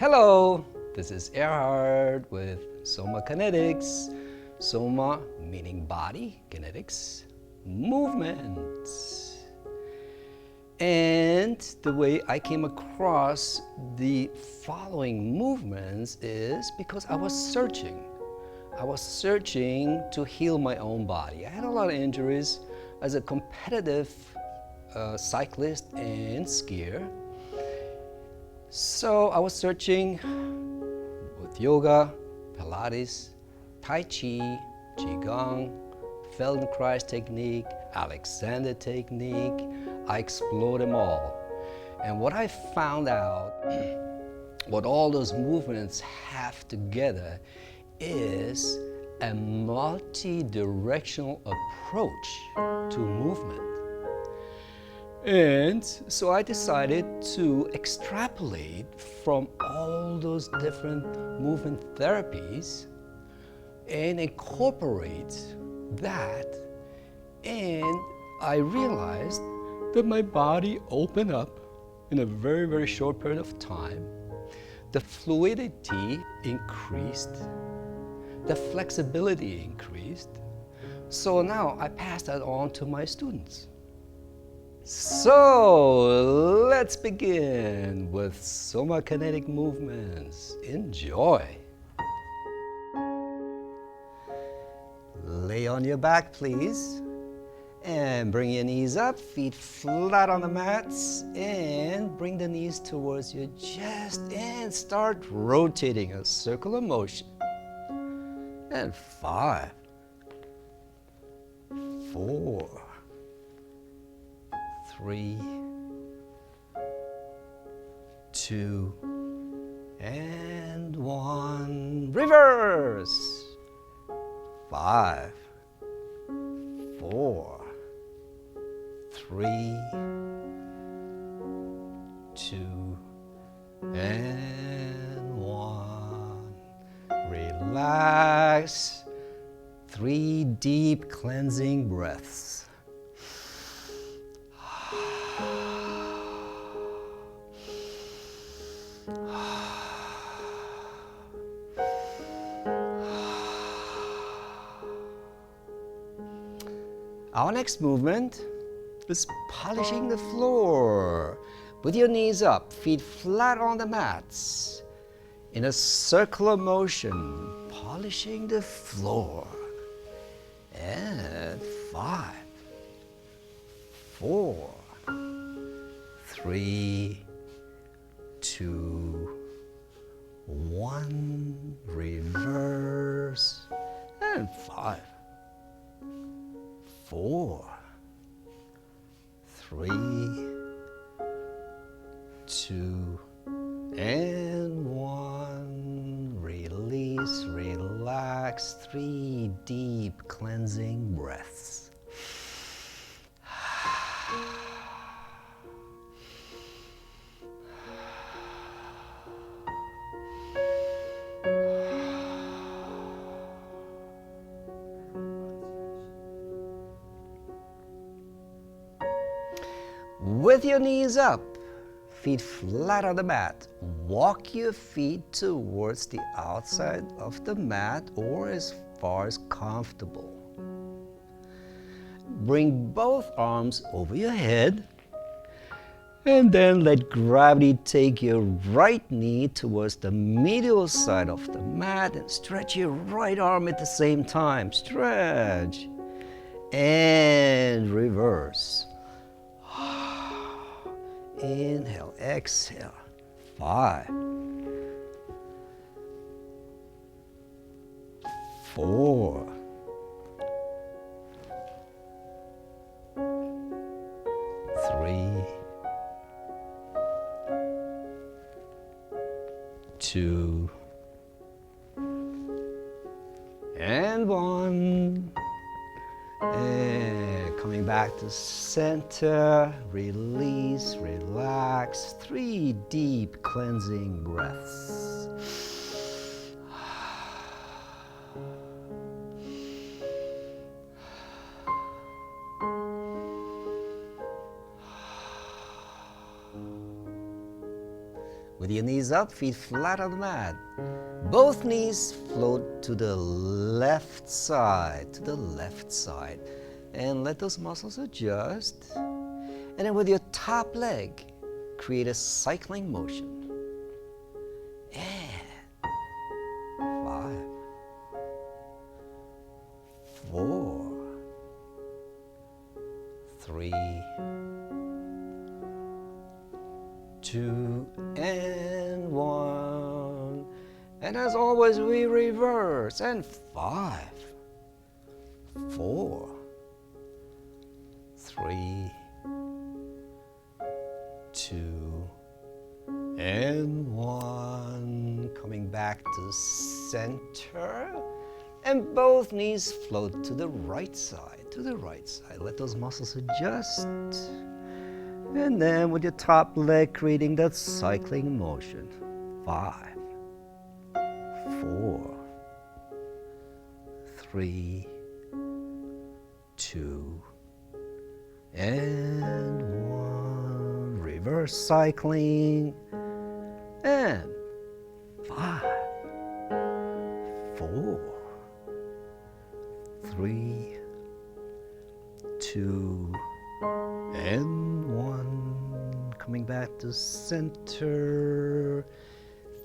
Hello, this is Erhard with Soma Kinetics. Soma meaning body, kinetics, movements. And the way I came across the following movements is because I was searching. I was searching to heal my own body. I had a lot of injuries as a competitive cyclist and skier. So I was searching with yoga, Pilates, Tai Chi, Qigong, Feldenkrais technique, Alexander technique. I explored them all. And what I found out, what all those movements have together is a multi-directional approach to movement. And so I decided to extrapolate from all those different movement therapies and incorporate that. And I realized that my body opened up in a very, very short period of time. The fluidity increased. The flexibility increased. So now I pass that on to my students. So let's begin with Soma kinetic movements. Enjoy. Lay on your back, please. And bring your knees up, feet flat on the mats, and bring the knees towards your chest and start rotating a circular motion. And 5, 4, 3, 2, and 1. Reverse. 5, 4, 3, 2, and 1. Relax. 3 deep cleansing breaths. Our next movement is polishing the floor with your knees up, feet flat on the mats, in a circular motion, polishing the floor. And 5, 4, 3, 2, 1. Reverse. And 5, 4, 3, 2, and 1. Release, relax. 3 deep cleansing breaths. With your knees up, feet flat on the mat, walk your feet towards the outside of the mat or as far as comfortable. Bring both arms over your head and then let gravity take your right knee towards the medial side of the mat and stretch your right arm at the same time. Stretch and reverse. Inhale, exhale. 5, 4, 3, 2, and 1. And coming back to center, release, relax. 3 deep cleansing breaths. With your knees up, feet flat on the mat. Both knees float to the left side, And let those muscles adjust. And then with your top leg, create a cycling motion. And 5, 4, 3, 2, and 1. And as always, we reverse. And 5, 4, 3, 2, and 1. Coming back to center. And both knees float to the right side, Let those muscles adjust. And then with your top leg, creating that cycling motion. 5, 4, 3, 2, and 1. Reverse cycling. And 5, 4, 3, 2, and 1. Coming back to center.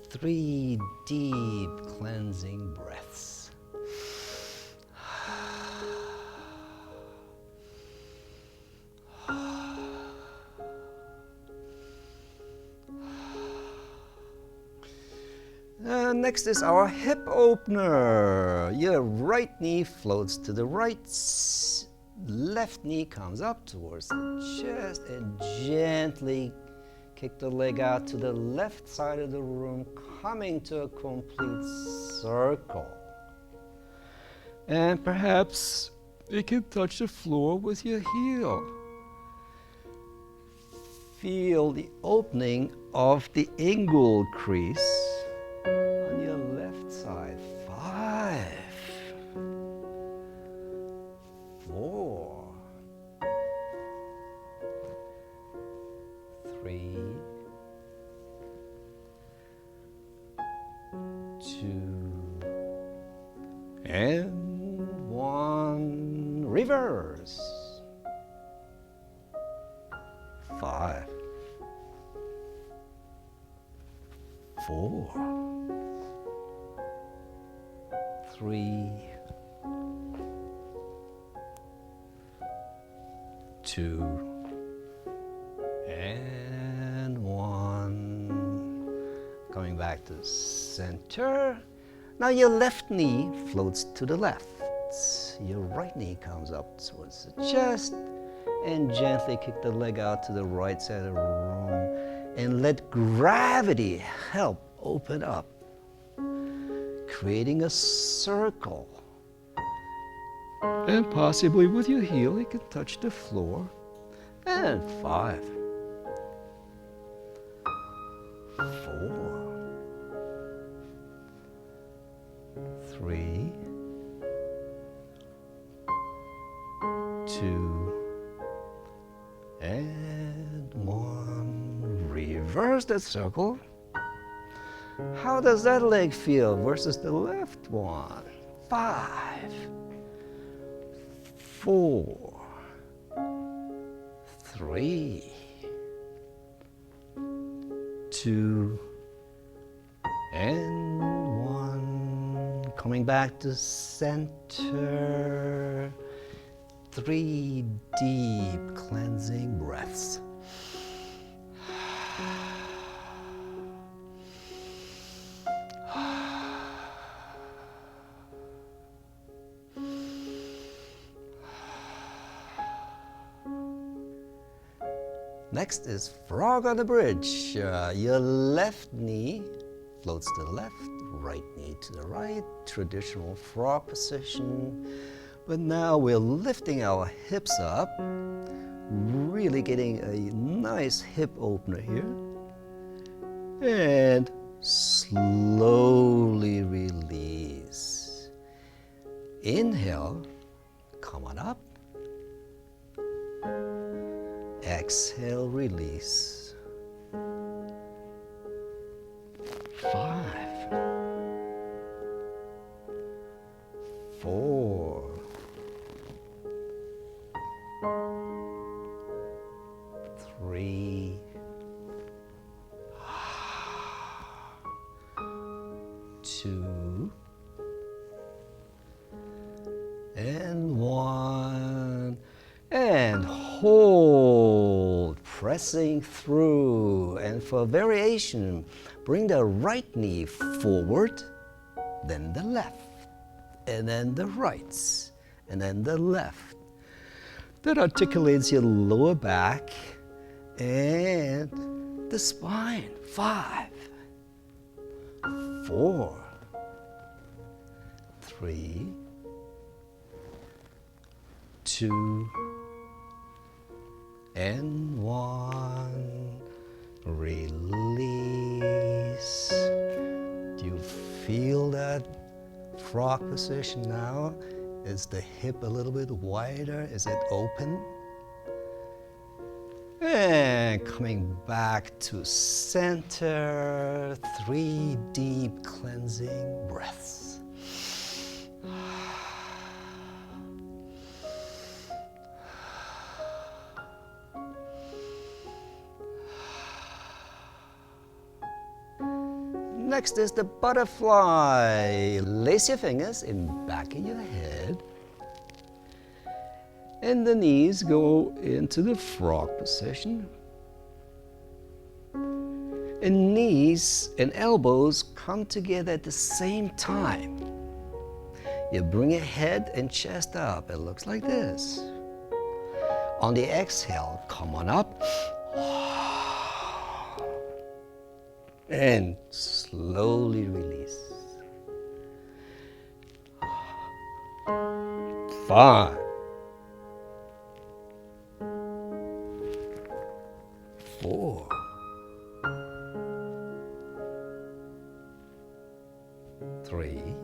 3 deep cleansing breaths. Next is our hip opener. Your right knee floats to the right, left knee comes up towards the chest, and gently kick the leg out to the left side of the room, coming to a complete circle. And perhaps you can touch the floor with your heel. Feel the opening of the inguinal crease on your left side. 5, 4, 3, 2, and 1. Reverse. 5, 4, 3, 2, and 1. Coming back to center. Now your left knee floats to the left. Your right knee comes up towards the chest, and gently kick the leg out to the right side of the room, and let gravity help open up, creating a circle. And possibly with your heel, you can touch the floor. And 5, 4, 3, 2, and 1. Reverse that circle. How does that leg feel versus the left one? 5, 4, 3, 2, and 1. Coming back to center. 3 deep cleansing breaths. Next is frog on the bridge. Your left knee floats to the left, right knee to the right, traditional frog position. But now we're lifting our hips up, really getting a nice hip opener here. And slowly release. Inhale, come on up. Exhale, release. and 1, and hold, pressing through. And for variation, bring the right knee forward, then the left, and then the right, and then the left. That articulates your lower back and the spine. 5, 4, 3, 2, and 1. Release. Do you feel that frog position now? Is the hip a little bit wider? Is it open? And coming back to center, 3 deep cleansing breaths. Next is the butterfly. Lace your fingers in back of your head. And the knees go into the frog position. And knees and elbows come together at the same time. You bring your head and chest up. It looks like this. On the exhale, come on up. And slowly release. 5, 4, 3,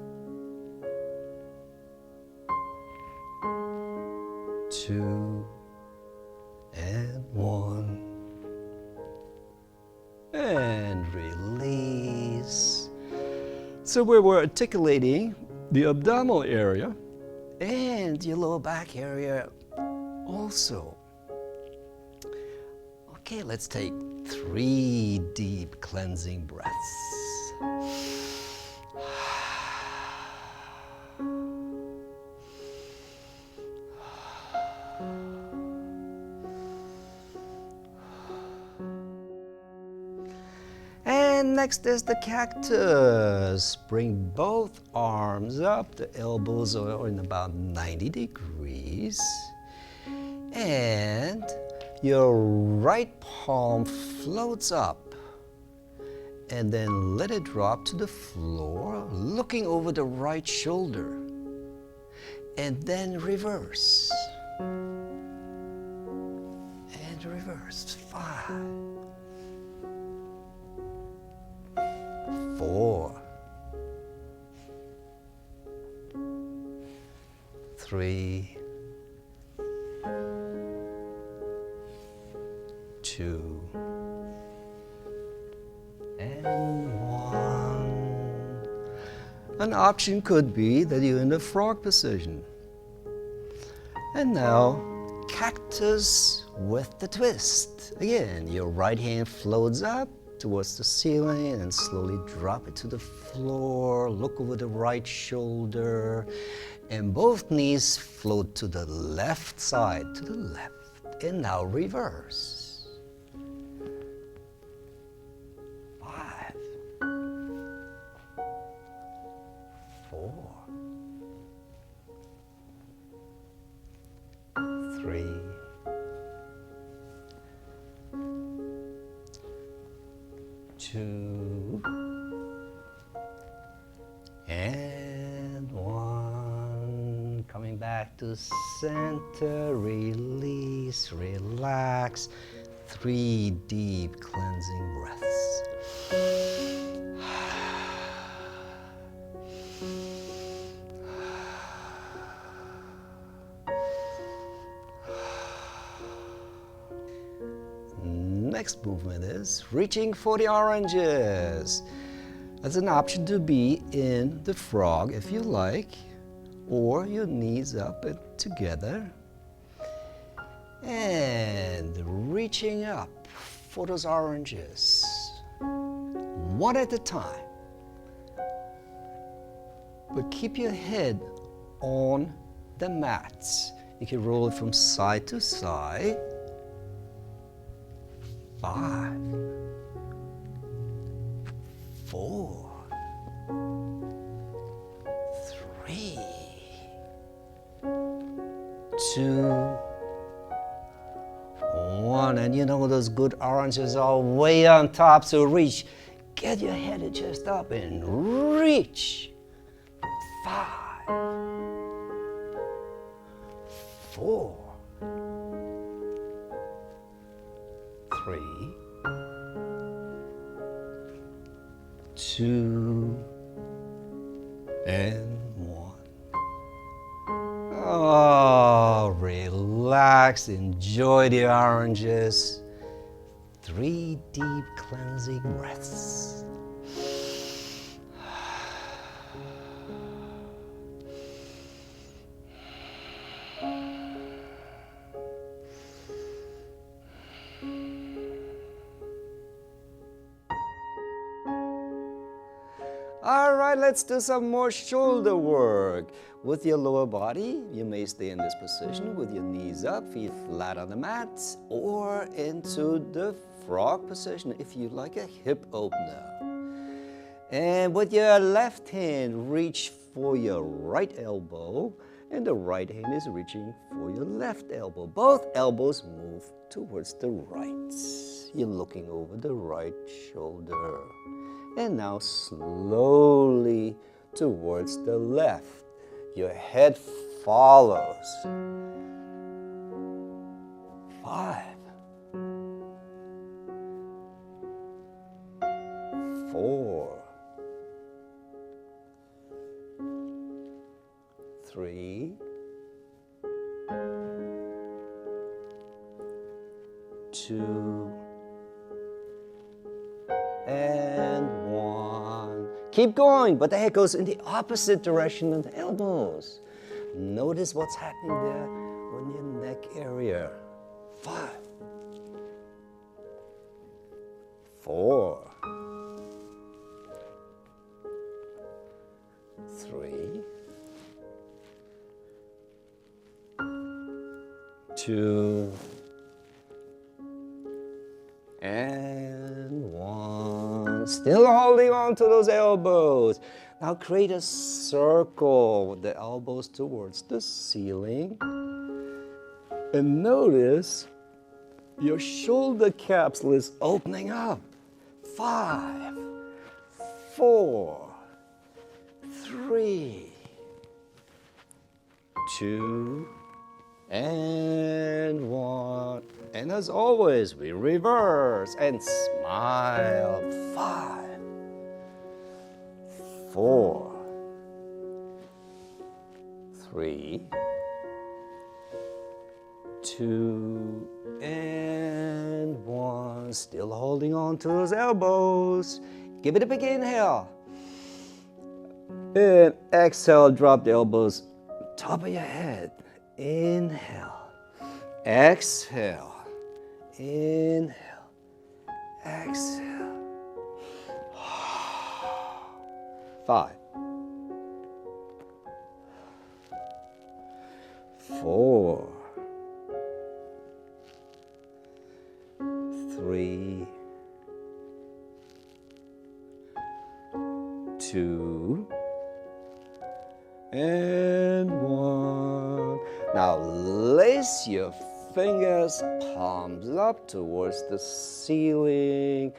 2, and 1. And release. So we were articulating the abdominal area and your lower back area also. Okay, let's take 3 deep cleansing breaths. And next is the cactus. Bring both arms up. The elbows are in about 90 degrees. And your right palm floats up. And then let it drop to the floor, looking over the right shoulder. And then reverse. And reverse. 5, 4, 3, 2, and 1. An option could be that you're in the frog position. And now, cactus with the twist. Again, your right hand floats up towards the ceiling and slowly drop it to the floor. Look over the right shoulder. And both knees float to the left side, to the left. And now reverse. 5, 4, 3, 2, and 1. Coming back to center, release, relax. 3 deep cleansing breaths. Next movement is reaching for the oranges. That's an option to be in the frog if you like, or your knees up and together. And reaching up for those oranges, one at a time. But keep your head on the mats. You can roll it from side to side. 5, 4, 3, 2, 1. And you know those good oranges are way on top, so reach. Get your head and chest up and reach. 5, 4, 3, 2, and 1. Oh, relax, enjoy the oranges. 3 deep cleansing breaths. All right, let's do some more shoulder work. With your lower body, you may stay in this position with your knees up, feet flat on the mat, or into the frog position if you like a hip opener. And with your left hand, reach for your right elbow, and the right hand is reaching for your left elbow. Both elbows move towards the right. You're looking over the right shoulder. And now slowly towards the left. Your head follows. 5, 4, 3, 2, and 1. Keep going, but the head goes in the opposite direction of the elbows. Notice what's happening there on your neck area. 5, 4, 3, 2, and 1. Still holding on to those elbows. Now create a circle with the elbows towards the ceiling. And notice your shoulder capsule is opening up. 5, 4, 3, 2, and 1. And as always, we reverse and smile. 5, 4, 3, 2, and 1. Still holding on to those elbows. Give it a big inhale. And exhale, drop the elbows top of your head. Inhale. Exhale. Inhale. Exhale. 5, 4, 3, 2, and 1. Now lace your fingers, palms up towards the ceiling,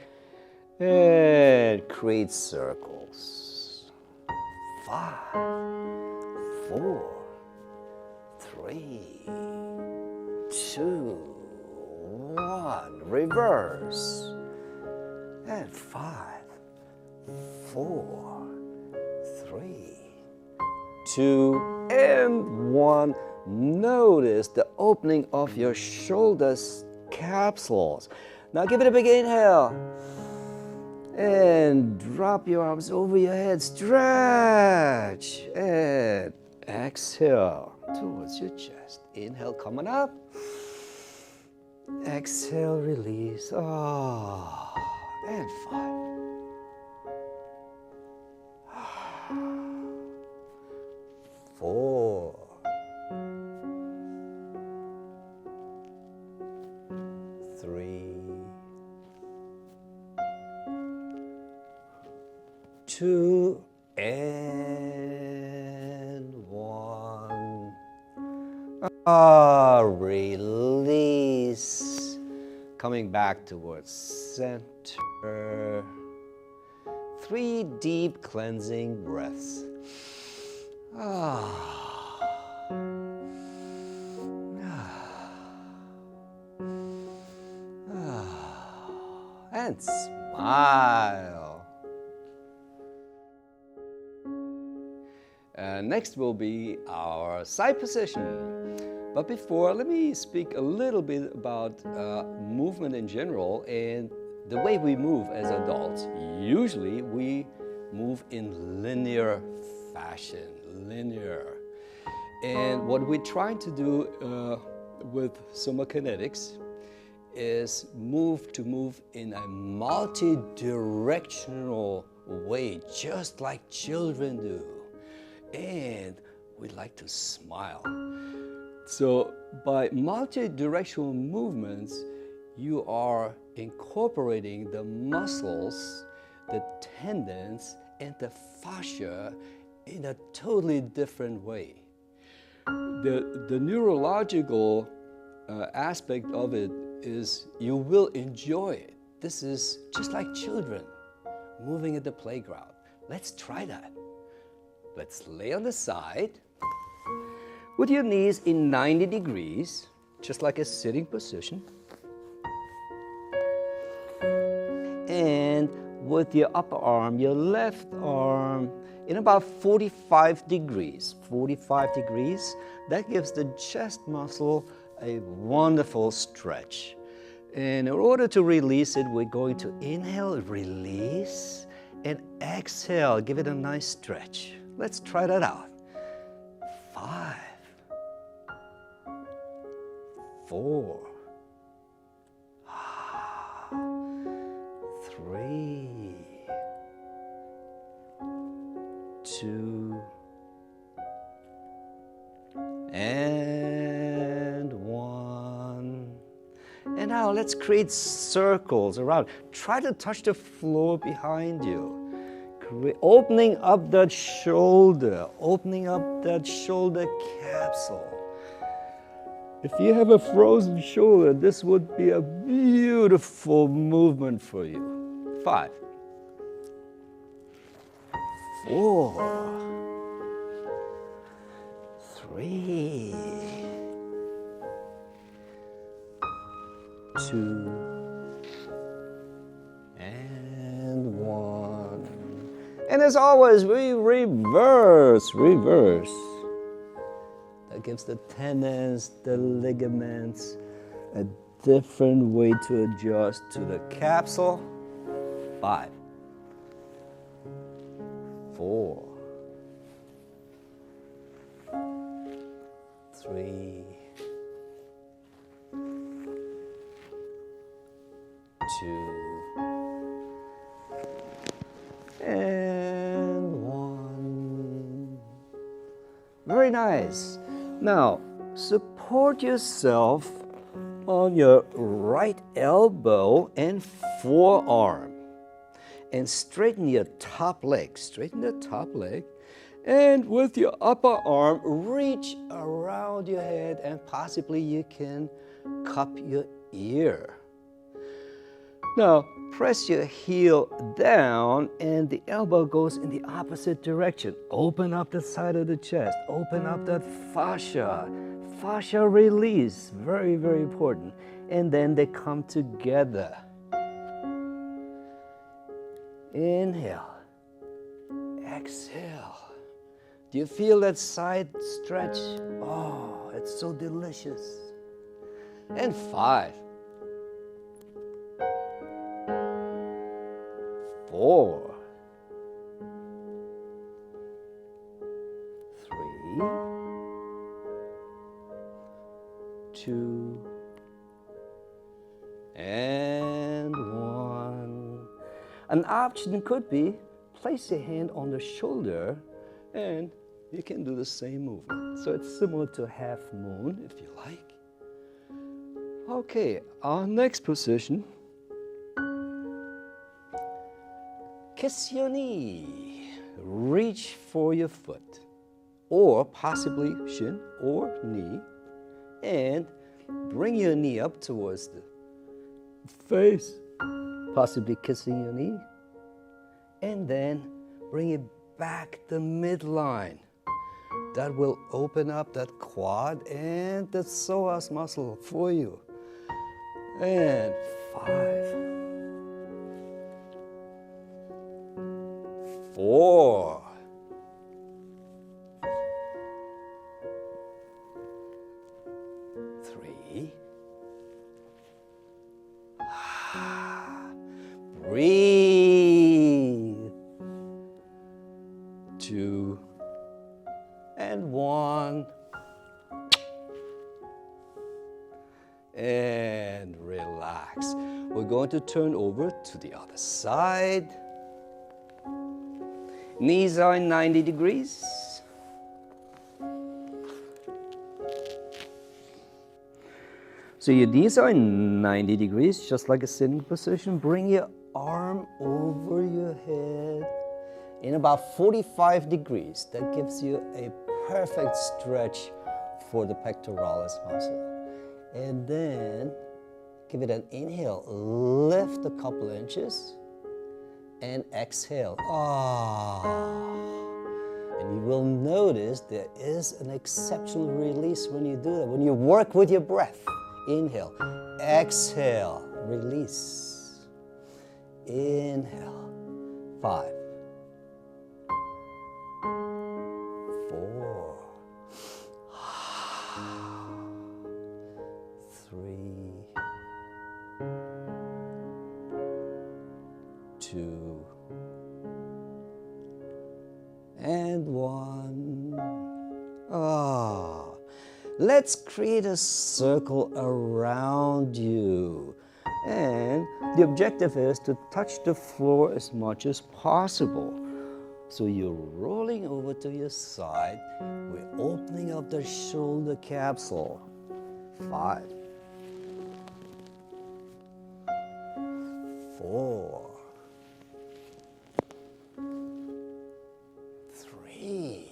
and create circles. 5, 4, 3, 2, 1. Reverse. And 5, 4, 3, 2, and 1. Notice the opening of your shoulders capsules. Now give it a big inhale. And drop your arms over your head. Stretch. And exhale towards your chest. Inhale, coming up. Exhale, release. Ah, and 5, 4, 2, and 1. Release. Coming back towards center. 3 deep cleansing breaths. And smile. Next will be our side position. But before, let me speak a little bit about movement in general and the way we move as adults. Usually we move in linear fashion, linear. And what we're trying to do with Soma Kinetics is move in a multi-directional way, just like children do. And we like to smile. So by multi-directional movements, you are incorporating the muscles, the tendons, and the fascia in a totally different way. The neurological aspect of it is you will enjoy it. This is just like children moving at the playground. Let's try that. Let's lay on the side with your knees in 90 degrees, just like a sitting position. And with your upper arm, your left arm, in about 45 degrees. 45 degrees, that gives the chest muscle a wonderful stretch. And in order to release it, we're going to inhale, release, and exhale, give it a nice stretch. Let's try that out. 5, 4, 3, 2, and 1. And now let's create circles around. Try to touch the floor behind you. Opening up that shoulder, opening up that shoulder capsule. If you have a frozen shoulder, this would be a beautiful movement for you. 5, 4, 3, 2, and 1. And as always, we reverse. That gives the tendons, the ligaments, a different way to adjust to the capsule. 5, 4, 3, 2, and 1. Very nice. Now, support yourself on your right elbow and forearm. And straighten your top leg. Straighten the top leg. And with your upper arm, reach around your head and possibly you can cup your ear. Now, press your heel down and the elbow goes in the opposite direction. Open up the side of the chest. Open up that fascia. Fascia release. Very, very important. And then they come together. Inhale. Exhale. Do you feel that side stretch? Oh, it's so delicious. And 5, 4, 3, 2, and 1. An option could be place your hand on the shoulder and you can do the same movement. So it's similar to half moon if you like. Okay, our next position. Kiss your knee. reach for your foot, or possibly shin or knee, and bring your knee up towards the face, possibly kissing your knee, and then bring it back the midline. That will open up that quad and the psoas muscle for you. And 5, 4, 3, breathe, 2, and 1, and relax. We're going to turn over to the other side. Knees are 90 degrees. So your knees are 90 degrees, just like a sitting position. Bring your arm over your head in about 45 degrees. That gives you a perfect stretch for the pectoralis muscle. And then give it an inhale, lift a couple inches, and exhale. And you will notice there is an exceptional release when you do that, when you work with your breath. Inhale, exhale, release. Inhale, 5, 4, 3, 2, and 1. Let's create a circle around you. And the objective is to touch the floor as much as possible. So you're rolling over to your side. We're opening up the shoulder capsule. 5, 4, 3,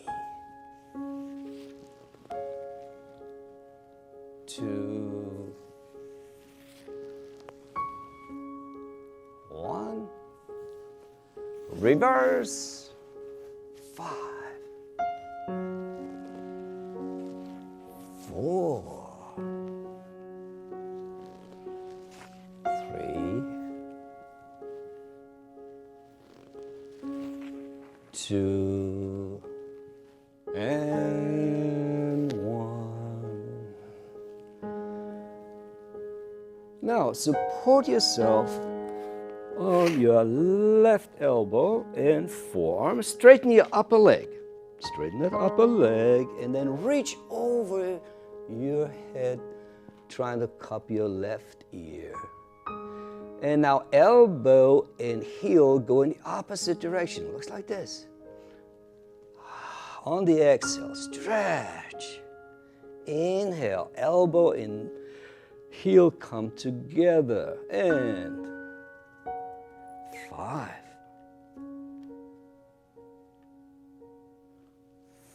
2, 1. Reverse. 5, 4, 3, 2, and 1. Now support yourself on your left elbow and forearm. Straighten your upper leg. Straighten that upper leg and then reach over your head, trying to cup your left ear. And now elbow and heel go in the opposite direction. Looks like this. On the exhale, stretch. Inhale, elbow and heel come together. And 5,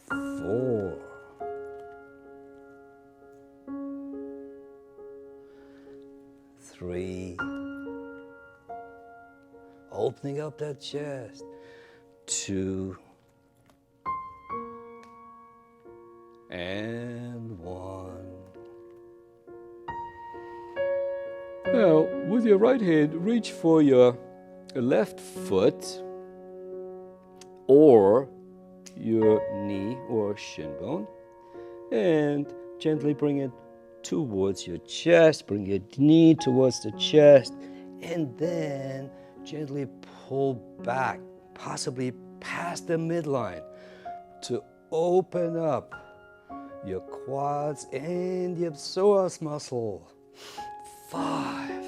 4, 3, opening up that chest, 2, and 1. Now, with your right hand, reach for your left foot or your knee or shin bone and gently bring it towards your chest. Bring your knee towards the chest and then gently pull back, possibly past the midline, to open up your quads and your psoas muscle. 5,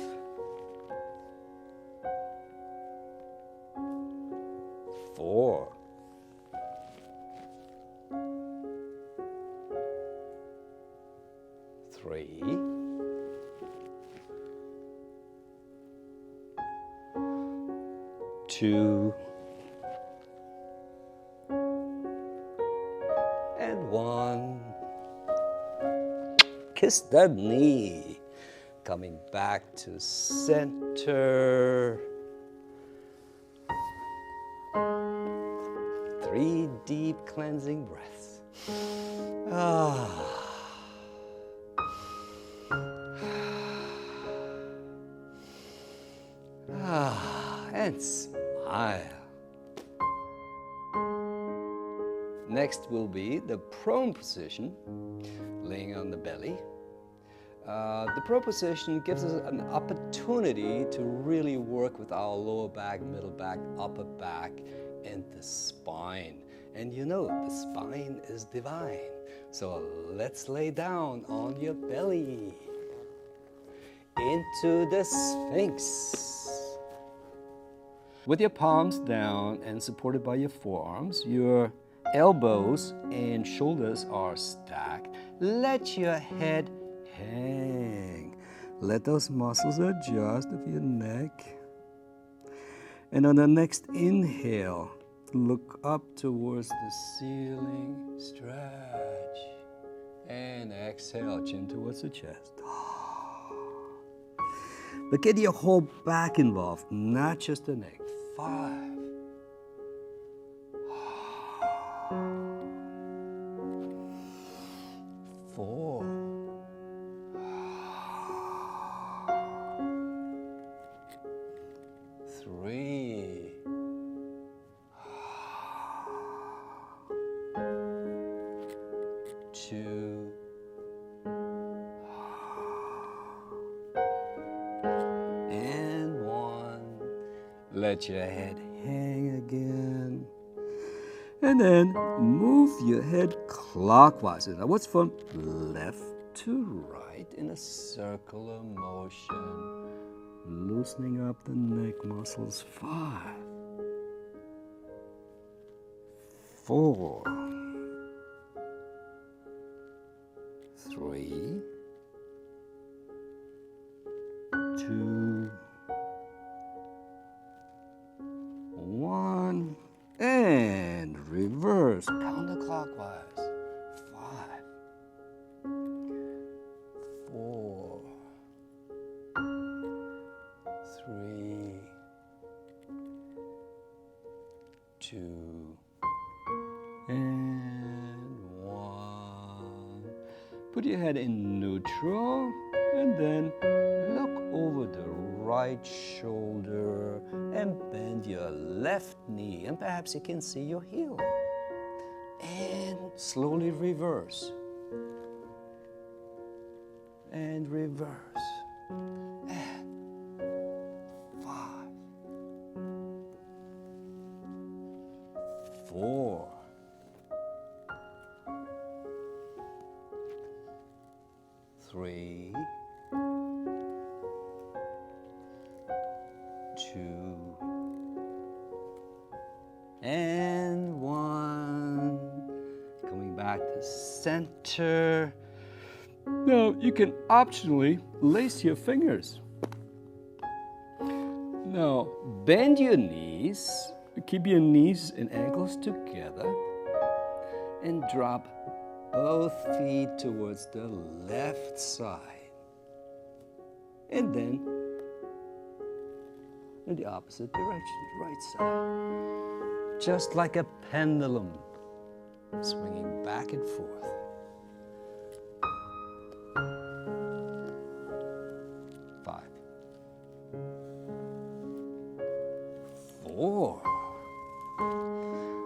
4, 3, 2, kiss the knee. Coming back to center. 3 deep cleansing breaths. And smile. Next will be the prone position, laying on the belly. The prone position gives us an opportunity to really work with our lower back, middle back, upper back, and the spine. And you know, the spine is divine. So let's lay down on your belly into the Sphinx. With your palms down and supported by your forearms, your elbows and shoulders are stacked. Let your head hang. Let those muscles adjust of your neck. And on the next inhale, look up towards the ceiling, stretch. And exhale, chin towards the chest. But get your whole back involved, not just the neck. 5. 4. 3. 2. And 1. Let your head hang again. And then move your head clockwise. Now what's from left to right in a circular motion. Loosening up the neck muscles. 5. 4. 3. 2. 1. And reverse counterclockwise. 5. 4. 3. 2. And 1. Put your head in neutral and then look over the right shoulder and bend your left knee, and perhaps you can see your heel. And slowly reverse. And reverse. And 5. 4. 3. 2. And 1. Coming back to center. Now you can optionally lace your fingers. Now bend your knees. Keep your knees and ankles together. And drop both feet towards the left side. And then in the opposite direction, right side. Just like a pendulum, swinging back and forth. 5. 4.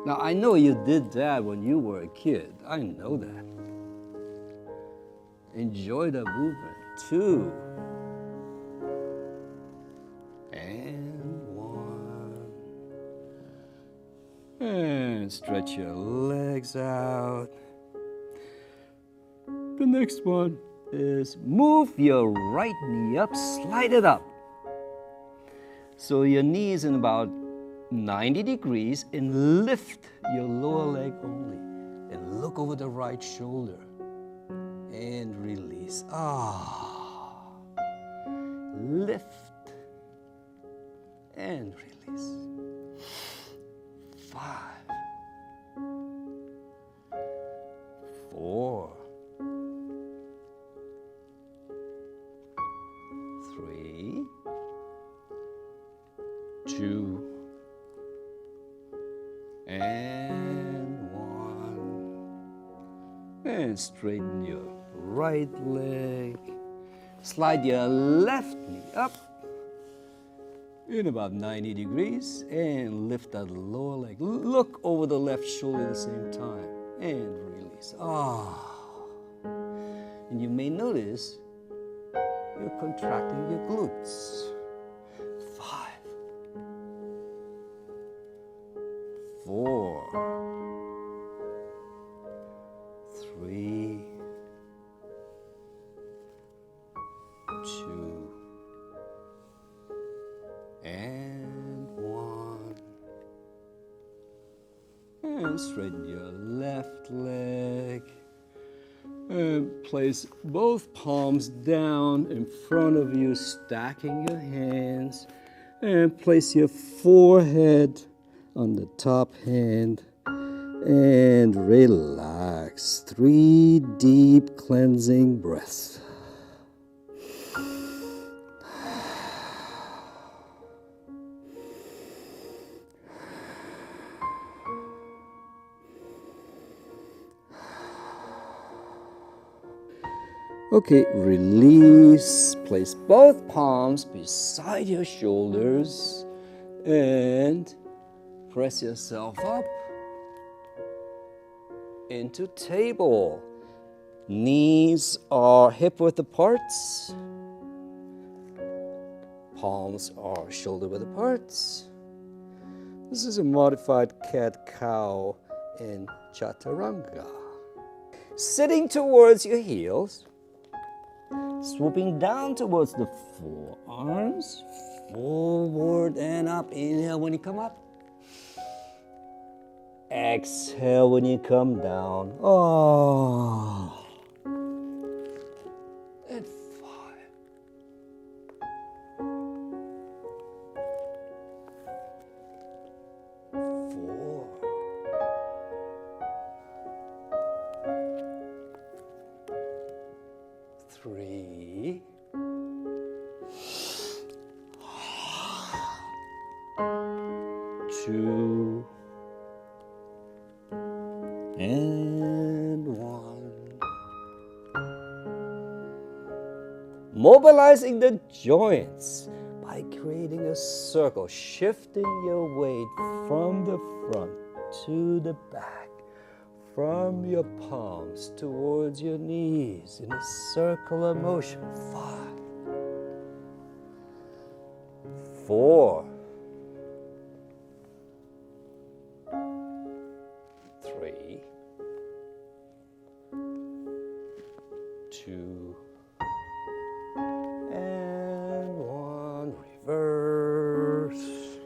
Now, I know you did that when you were a kid. I know that. Enjoy the movement. 2. And stretch your legs out. The next one is move your right knee up, slide it up. So your knee is in about 90 degrees, and lift your lower leg only. And look over the right shoulder. And release. Lift. And release. 5. 4. 2, and 1. And straighten your right leg. Slide your left knee up in about 90 degrees and lift that lower leg. Look over the left shoulder at the same time and release. And you may notice you're contracting your glutes. 5, 4, 3, 2, and 1. And straighten your left leg. And place both palms down in front of you, stacking your hands. And place your forehead on the top hand. And relax. 3 deep cleansing breaths. Okay, release. Place both palms beside your shoulders and press yourself up into table. Knees are hip-width apart. Palms are shoulder-width apart. This is a modified cat-cow in chaturanga. Sitting towards your heels. Swooping down towards the forearms, forward and up. Inhale when you come up. Exhale when you come down. And 5, 4, 3, 2, and 1. Mobilizing the joints by creating a circle, shifting your weight from the front to the back, from your palms towards your knees in a circular motion. 5, 4, 3, 2, and 1. Reverse.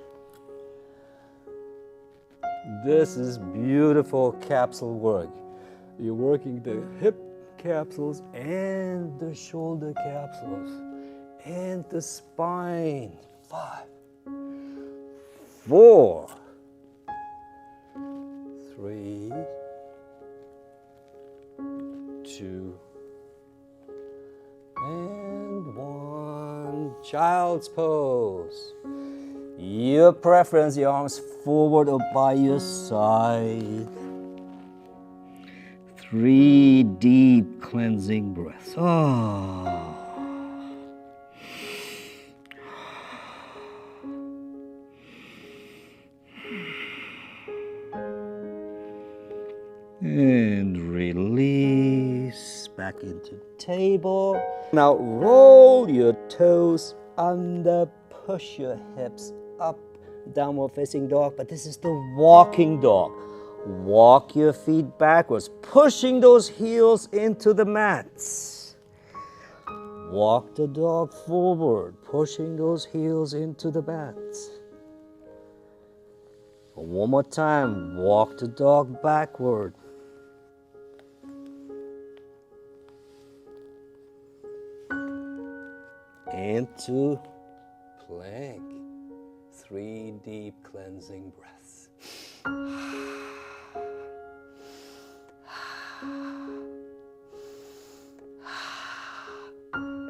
This is beautiful capsule work. You're working the hip capsules and the shoulder capsules and the spine. 5, 4, 3, 2, and 1. Child's pose. Your preference, your arms forward or by your side. 3 deep cleansing breaths. And release back into table. Now roll your toes under, push your hips up, downward facing dog, but this is the walking dog. Walk your feet backwards, pushing those heels into the mats. Walk the dog forward, pushing those heels into the mats. One more time, walk the dog backward. Into plank. 3 deep cleansing breaths.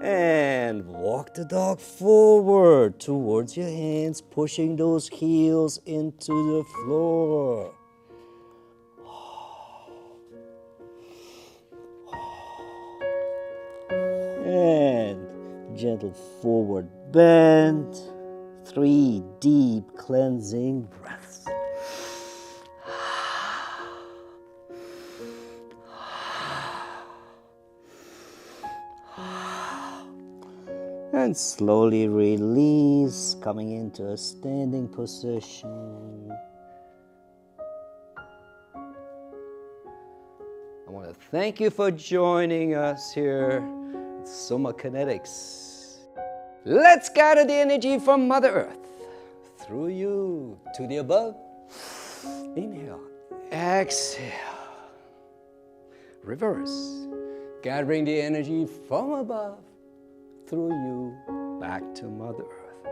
And And walk the dog forward towards your hands, pushing those heels into the floor. And gentle forward bend. 3 deep cleansing breaths. And slowly release, coming into a standing position. I want to thank you for joining us here at Soma Kinetics. Let's gather the energy from Mother Earth through you to the above. Inhale, exhale. Reverse, gathering the energy from above through you back to Mother Earth.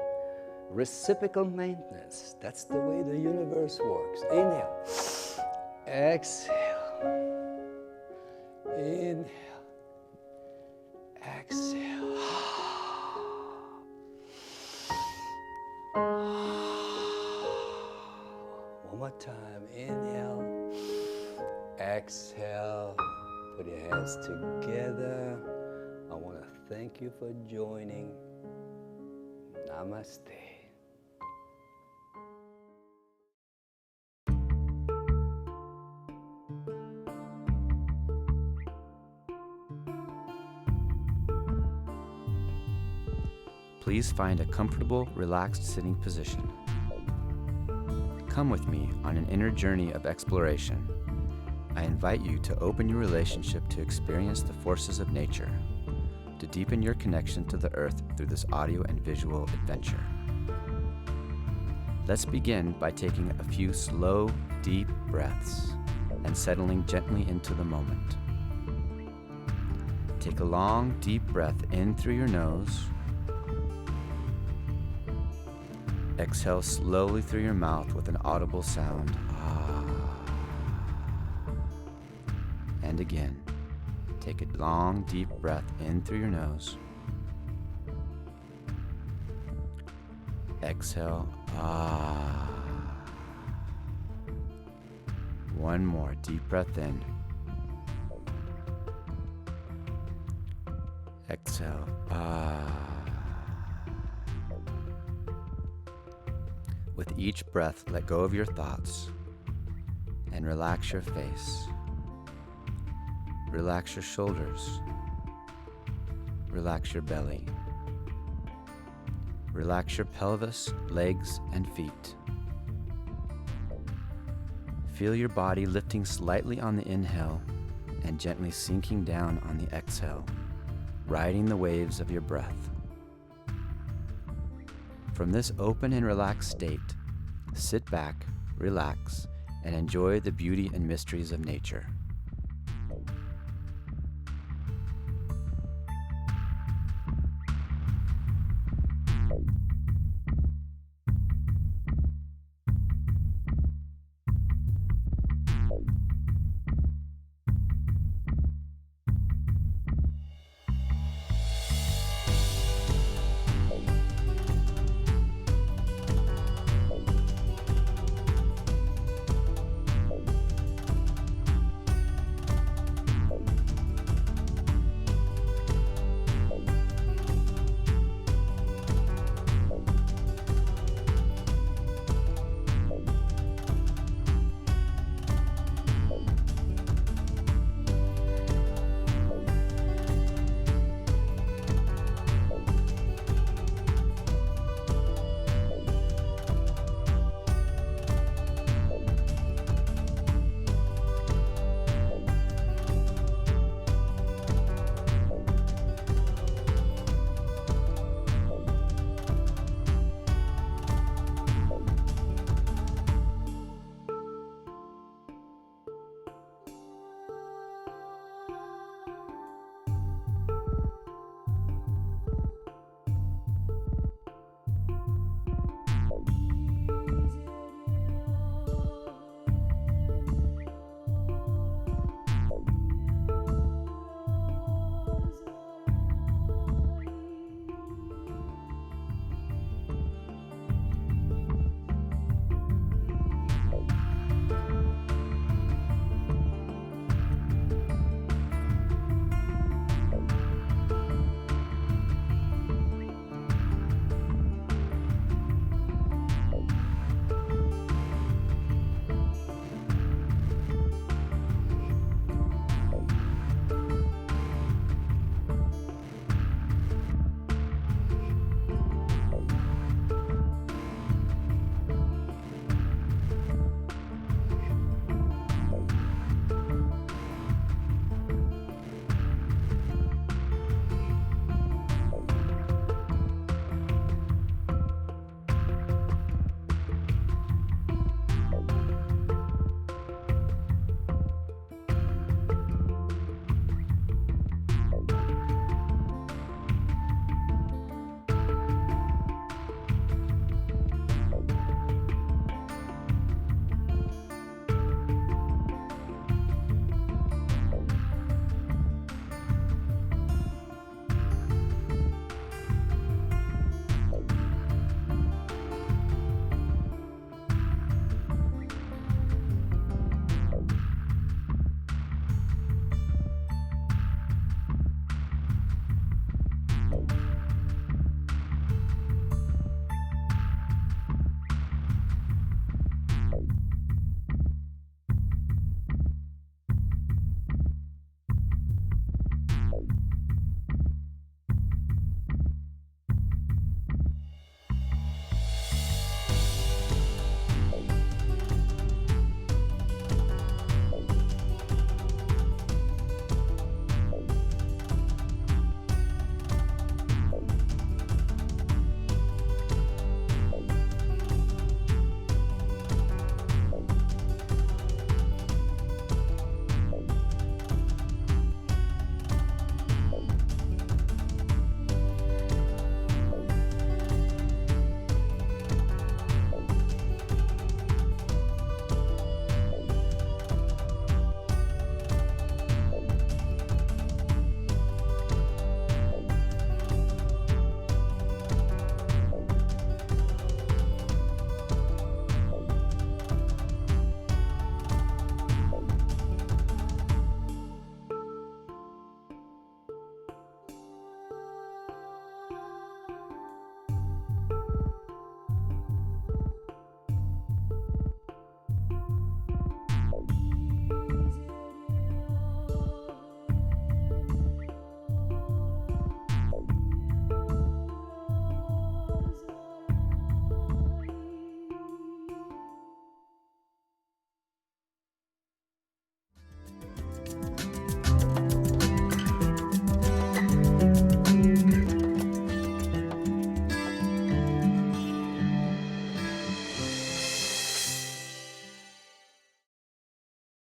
Reciprocal maintenance, that's the way the universe works. Inhale, exhale, inhale, exhale. One more time, inhale, exhale, put your hands together. I want to thank you for joining. Namaste. Please find a comfortable, relaxed sitting position. Come with me on an inner journey of exploration. I invite you to open your relationship to experience the forces of nature, to deepen your connection to the earth through this audio and visual adventure. Let's begin by taking a few slow, deep breaths and settling gently into the moment. Take a long, deep breath in through your nose. Exhale slowly through your mouth with an audible sound. And again, take a long, deep breath in through your nose. Exhale. One more deep breath in. Exhale. With each breath, let go of your thoughts and relax your face. Relax your shoulders. Relax your belly. Relax your pelvis, legs, and feet. Feel your body lifting slightly on the inhale and gently sinking down on the exhale, riding the waves of your breath. From this open and relaxed state, sit back, relax, and enjoy the beauty and mysteries of nature.